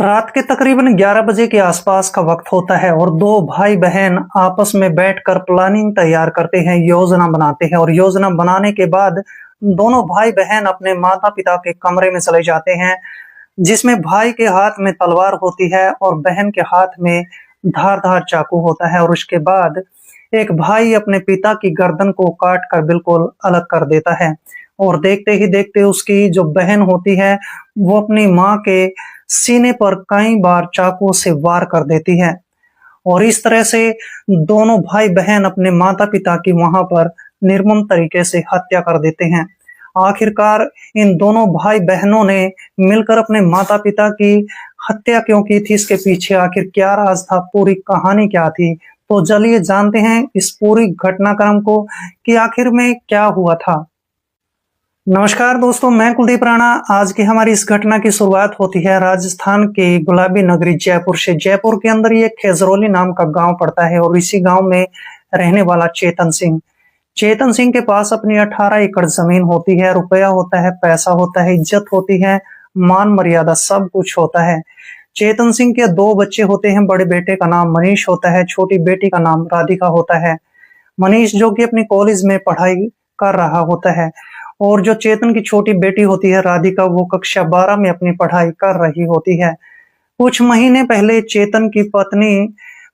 रात के तकरीबन 11 बजे के आसपास का वक्त होता है और दो भाई बहन आपस में बैठकर प्लानिंग तैयार करते हैं, योजना बनाते हैं और योजना बनाने के बाद दोनों भाई बहन अपने माता पिता के कमरे में चले जाते हैं, जिसमें भाई के हाथ में तलवार होती है और बहन के हाथ में धारदार चाकू होता है। और उसके बाद एक भाई अपने पिता की गर्दन को काट कर बिल्कुल अलग कर देता है और देखते ही देखते उसकी जो बहन होती है वो अपनी माँ के सीने पर कई बार चाकू से वार कर देती है। और इस तरह से दोनों भाई बहन अपने माता पिता की वहां पर निर्मम तरीके से हत्या कर देते हैं। आखिरकार इन दोनों भाई बहनों ने मिलकर अपने माता पिता की हत्या क्यों की थी, इसके पीछे आखिर क्या राज था, पूरी कहानी क्या थी। तो चलिए जानते हैं इस पूरी घटनाक्रम को कि आखिर में क्या हुआ था। नमस्कार दोस्तों, मैं कुलदीप राणा। आज की हमारी इस घटना की शुरुआत होती है राजस्थान के गुलाबी नगरी जयपुर से। जयपुर के अंदर ये खेजरौली नाम का गांव पड़ता है और इसी गांव में रहने वाला चेतन सिंह के पास अपनी 18 एकड़ जमीन होती है, रुपया होता है, पैसा होता है, इज्जत होती है, मान मर्यादा सब कुछ होता है। चेतन सिंह के दो बच्चे होते हैं। बड़े बेटे का नाम मनीष होता है, छोटी बेटी का नाम राधिका होता है। मनीष जो कि अपनी कॉलेज में पढ़ाई कर रहा होता है और जो चेतन की छोटी बेटी होती है राधिका, वो कक्षा 12 में अपनी पढ़ाई कर रही होती है। कुछ महीने पहले चेतन की पत्नी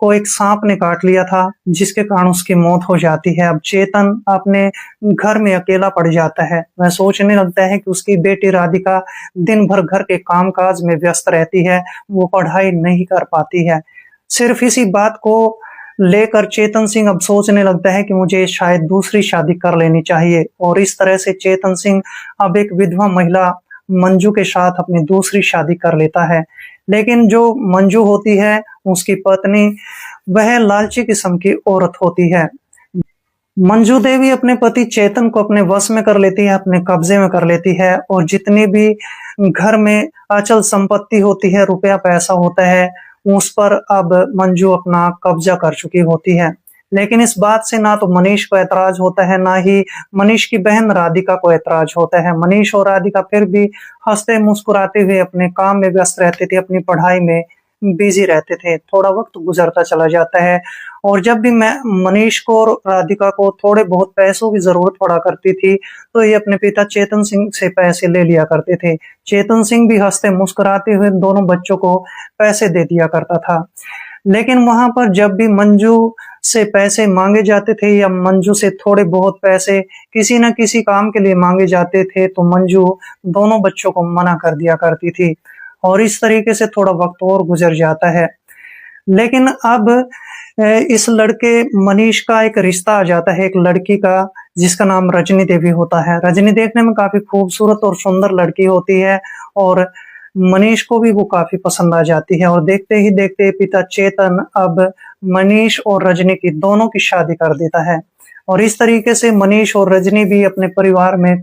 को एक सांप ने काट लिया था, जिसके कारण उसकी मौत हो जाती है। अब चेतन अपने घर में अकेला पड़ जाता है। वह सोचने लगता है कि उसकी बेटी राधिका दिन भर घर के कामकाज में व्यस्त रहती है, वो पढ़ाई नहीं कर पाती है। सिर्फ इसी बात को लेकर चेतन सिंह अब सोचने लगता है कि मुझे शायद दूसरी शादी कर लेनी चाहिए। और इस तरह से चेतन सिंह अब एक विधवा महिला मंजू के साथ अपनी दूसरी शादी कर लेता है। लेकिन जो मंजू होती है उसकी पत्नी, वह लालची किस्म की औरत होती है। मंजू देवी अपने पति चेतन को अपने वश में कर लेती है, अपने कब्जे में कर लेती है और जितनी भी घर में अचल संपत्ति होती है, रुपया पैसा होता है, उस पर अब मंजू अपना कब्जा कर चुकी होती है। लेकिन इस बात से ना तो मनीष को ऐतराज होता है, ना ही मनीष की बहन राधिका को ऐतराज होता है। मनीष और राधिका फिर भी हंसते मुस्कुराते हुए अपने काम में व्यस्त रहते थे, अपनी पढ़ाई में बिजी रहते थे। थोड़ा वक्त गुजरता चला जाता है और जब भी मैं मनीष को और राधिका को थोड़े बहुत पैसों की जरूरत पड़ा करती थी तो ये अपने पिता चेतन सिंह से पैसे ले लिया करते थे। चेतन सिंह भी हंसते मुस्कुराते हुए दोनों बच्चों को पैसे दे दिया करता था। लेकिन वहां पर जब भी मंजू से पैसे मांगे जाते थे या मंजू से थोड़े बहुत पैसे किसी न किसी काम के लिए मांगे जाते थे तो मंजू दोनों बच्चों को मना कर दिया करती थी। और इस तरीके से थोड़ा वक्त और गुजर जाता है। लेकिन अब इस लड़के मनीष का एक रिश्ता आ जाता है एक लड़की का, जिसका नाम रजनी देवी होता है। रजनी देखने में काफी खूबसूरत और सुंदर लड़की होती है और मनीष को भी वो काफी पसंद आ जाती है। और देखते ही देखते पिता चेतन अब मनीष और रजनी की दोनों की शादी कर देता है और इस तरीके से मनीष और रजनी भी अपने परिवार में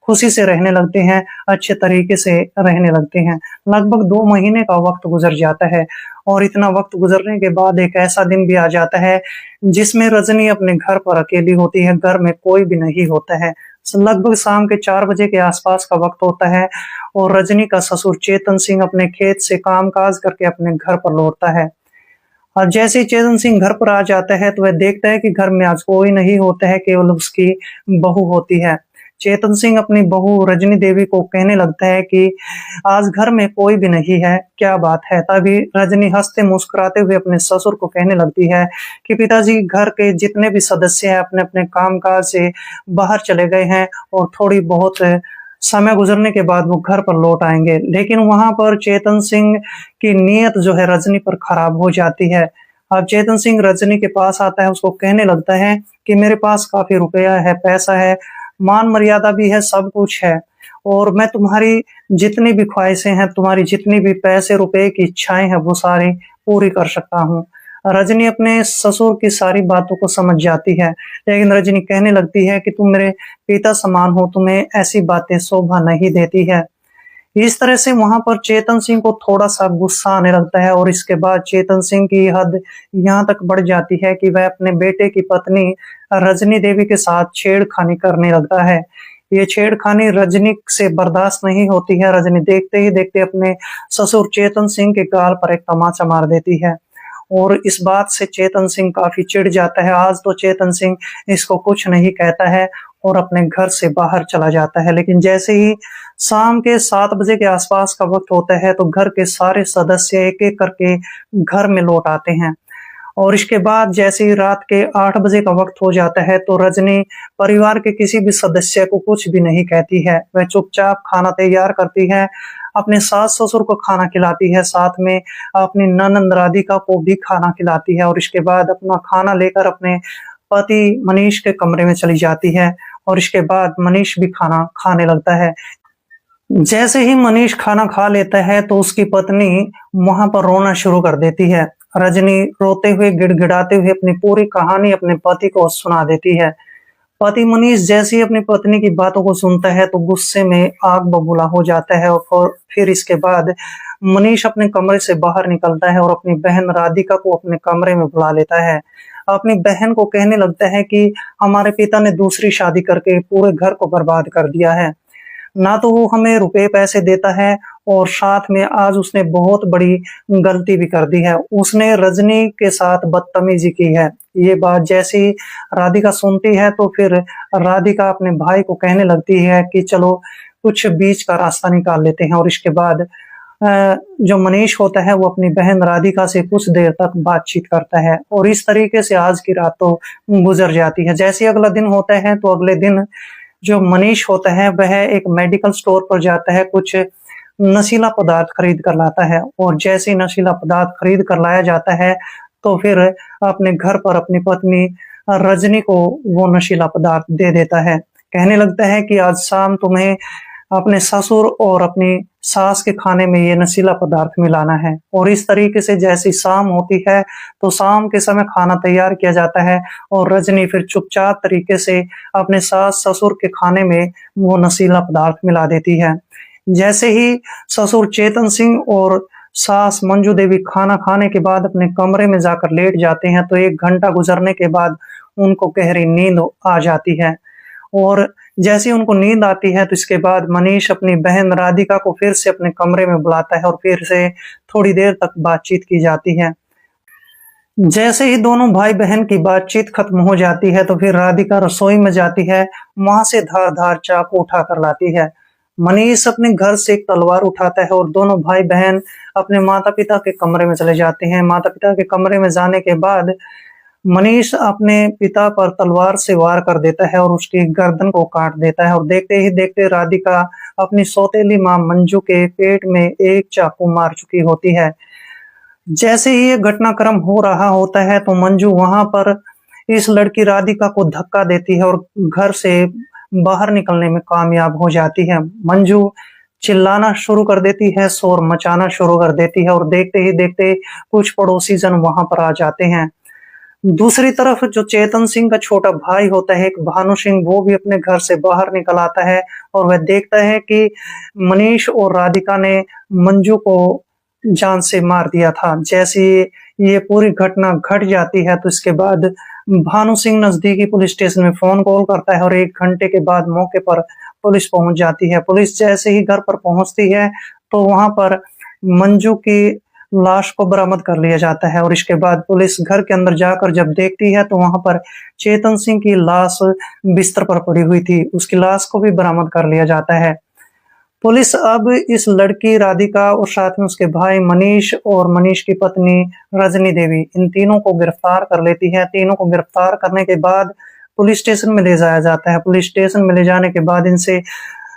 खुशी से रहने लगते हैं, अच्छे तरीके से रहने लगते हैं। लगभग 2 महीने का वक्त गुजर जाता है और इतना वक्त गुजरने के बाद एक ऐसा दिन भी आ जाता है जिसमें रजनी अपने घर पर अकेली होती है, घर में कोई भी नहीं होता है। लगभग शाम के 4 बजे के आसपास का वक्त होता है और रजनी का ससुर चेतन सिंह अपने खेत से कामकाज करके अपने घर पर लौटता है। और जैसे ही चेतन सिंह घर पर आ जाता है तो वह देखता है कि घर में आज कोई नहीं होता है, केवल उसकी बहू होती है। चेतन सिंह अपनी बहू रजनी देवी को कहने लगता है कि आज घर में कोई भी नहीं है, क्या बात है। तभी रजनी हंसते मुस्कुराते हुए अपने ससुर को कहने लगती है कि पिताजी घर के जितने भी सदस्य हैं अपने अपने कामकाज से बाहर चले गए हैं और थोड़ी बहुत समय गुजरने के बाद वो घर पर लौट आएंगे। लेकिन वहां पर चेतन सिंह की नीयत जो है रजनी पर खराब हो जाती है। अब चेतन सिंह रजनी के पास आता है, उसको कहने लगता है कि मेरे पास काफी रुपया है, पैसा है, मान मर्यादा भी है, सब कुछ है और मैं तुम्हारी जितनी भी ख्वाहिशें हैं, तुम्हारी जितनी भी पैसे रुपए की इच्छाएं हैं, वो सारी पूरी कर सकता हूँ। रजनी अपने ससुर की सारी बातों को समझ जाती है, लेकिन रजनी कहने लगती है कि तुम मेरे पिता समान हो, तुम्हें ऐसी बातें शोभा नहीं देती है। इस तरह से वहां पर चेतन सिंह को थोड़ा सा गुस्सा आने लगता है और इसके बाद चेतन सिंह की हद यहाँ तक बढ़ जाती है कि वह अपने बेटे की पत्नी रजनी देवी के साथ छेड़खानी करने लगता है। ये छेड़खानी रजनी से बर्दाश्त नहीं होती है। रजनी देखते ही देखते अपने ससुर चेतन सिंह के गाल पर एक तमाचा मार देती है और इस बात से चेतन सिंह काफी चिढ़ जाता है। आज तो चेतन सिंह इसको कुछ नहीं कहता है और अपने घर से बाहर चला जाता है। लेकिन जैसे ही शाम के 7 बजे के आसपास का वक्त होता है तो घर के सारे सदस्य एक एक करके घर में लौट आते हैं और इसके बाद जैसे ही रात के 8 बजे का वक्त हो जाता है तो रजनी परिवार के किसी भी सदस्य को कुछ भी नहीं कहती है। वह चुपचाप खाना तैयार करती है, अपने सास ससुर को खाना खिलाती है, साथ में अपनी ननंद राधिका को भी खाना खिलाती है और इसके बाद अपना खाना लेकर अपने पति मनीष के कमरे में चली जाती है और इसके बाद मनीष भी खाना खाने लगता है। जैसे ही मनीष खाना खा लेता है तो उसकी पत्नी वहां पर रोना शुरू कर देती है। रजनी रोते हुए गिड़गिड़ाते हुए अपनी पूरी कहानी अपने पति को सुना देती है। पति मनीष जैसे ही अपनी पत्नी की बातों को सुनता है तो गुस्से में आग बबूला हो जाता है और फिर इसके बाद मनीष अपने कमरे से बाहर निकलता है और अपनी बहन राधिका को अपने कमरे में बुला लेता है। अपनी बहन को कहने लगता है कि हमारे पिता ने दूसरी शादी करके पूरे घर को बर्बाद कर दिया है, ना तो वो हमें रुपए पैसे देता है और साथ में आज उसने बहुत बड़ी गलती भी कर दी है, उसने रजनी के साथ बदतमीजी की है। ये बात जैसे ही राधिका सुनती है तो फिर राधिका अपने भाई को कहने लगती है कि चलो कुछ बीच का रास्ता निकाल लेते हैं और इसके बाद जो मनीष होता है वो अपनी बहन राधिका से कुछ देर तक बातचीत करता है और इस तरीके से आज की रात तो गुजर जाती है। जैसे अगला दिन होता है तो अगले दिन जो मनीष होता है वह एक मेडिकल स्टोर पर जाता है, कुछ नशीला पदार्थ खरीद कर लाता है और जैसे ही नशीला पदार्थ खरीद कर लाया जाता है तो फिर अपने घर पर अपनी पत्नी रजनी को वो नशीला पदार्थ दे देता है। कहने लगता है कि आज शाम तुम्हें अपने ससुर और अपनी सास के खाने में ये नशीला पदार्थ मिलाना है और इस तरीके से जैसी शाम होती है तो शाम के समय खाना तैयार किया जाता है और रजनी फिर चुपचाप तरीके से अपने सास ससुर के खाने में वो नशीला पदार्थ मिला देती है। जैसे ही ससुर चेतन सिंह और सास मंजू देवी खाना खाने के बाद अपने कमरे में जाकर लेट जाते हैं तो 1 घंटा गुजरने के बाद उनको गहरी नींद आ जाती है और जैसे उनको नींद आती है तो इसके बाद मनीष अपनी बहन राधिका को फिर से अपने कमरे में बुलाता है और फिर से थोड़ी देर तक बातचीत की जाती है। जैसे ही दोनों भाई बहन की बातचीत खत्म हो जाती है तो फिर राधिका रसोई में जाती है, वहां से धारदार चाकू उठा कर लाती है। मनीष अपने घर से एक तलवार उठाता है और दोनों भाई बहन अपने माता पिता के कमरे में चले जाते हैं। माता पिता के कमरे में जाने के बाद मनीष अपने पिता पर तलवार से वार कर देता है और उसकी गर्दन को काट देता है और देखते ही देखते राधिका अपनी सौतेली मां मंजू के पेट में एक चाकू मार चुकी होती है। जैसे ही ये घटनाक्रम हो रहा होता है तो मंजू वहां पर इस लड़की राधिका को धक्का देती है और घर से बाहर निकलने में कामयाब हो जाती है। मंजू चिल्लाना शुरू कर देती है, शोर मचाना शुरू कर देती है और देखते ही देखते कुछ पड़ोसी जन वहां पर आ जाते हैं। दूसरी तरफ जो चेतन सिंह का छोटा भाई होता है एक भानु सिंह, वो भी अपने घर से बाहर निकल आता है और वह देखता है कि मनीष और राधिका ने मंजू को जान से मार दिया था। जैसे ये पूरी घटना घट जाती है तो इसके बाद भानु सिंह नजदीकी पुलिस स्टेशन में फोन कॉल करता है और 1 घंटे के बाद मौके पर पुलिस पहुंच जाती है। पुलिस जैसे ही घर पर पहुंचती है तो वहां पर मंजू की लाश को बरामद कर लिया जाता है और इसके बाद पुलिस घर के अंदर जाकर जब देखती है तो वहां पर चेतन सिंह की लाश बिस्तर पर पड़ी हुई थी, उसकी लाश को भी बरामद कर लिया जाता है। पुलिस अब इस लड़की राधिका और साथ में उसके भाई मनीष और मनीष की पत्नी रजनी देवी, इन तीनों को गिरफ्तार कर लेती है। तीनों को गिरफ्तार करने के बाद पुलिस स्टेशन में ले जाया जाता है। पुलिस स्टेशन में ले जाने के बाद इनसे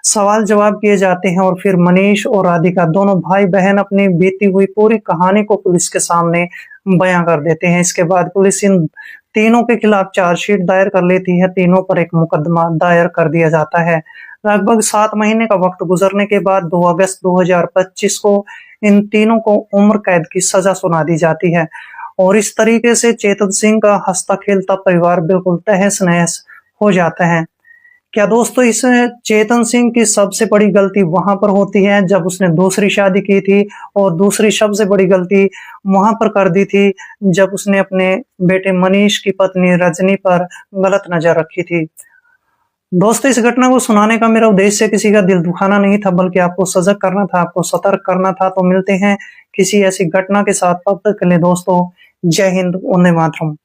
सवाल जवाब किए जाते हैं और फिर मनीष और राधिका दोनों भाई बहन अपनी बीती हुई पूरी कहानी को पुलिस के सामने बयां कर देते हैं। इसके बाद पुलिस इन तीनों के खिलाफ चार्जशीट दायर कर लेती है। तीनों पर एक मुकदमा दायर कर दिया जाता है। लगभग 7 महीने का वक्त गुजरने के बाद 2 अगस्त 2025 को इन तीनों को उम्र कैद की सजा सुना दी जाती है और इस तरीके से चेतन सिंह का हंसता खेलता परिवार बिल्कुल तहस नहस हो जाता है। क्या दोस्तों, इस चेतन सिंह की सबसे बड़ी गलती वहां पर होती है जब उसने दूसरी शादी की थी और दूसरी सबसे बड़ी गलती वहां पर कर दी थी जब उसने अपने बेटे मनीष की पत्नी रजनी पर गलत नजर रखी थी। दोस्तों, इस घटना को सुनाने का मेरा उद्देश्य किसी का दिल दुखाना नहीं था, बल्कि आपको सजग करना था, आपको सतर्क करना था। तो मिलते हैं किसी ऐसी घटना के साथ, तब तक के लिए दोस्तों जय हिंद, वंदे मातरम।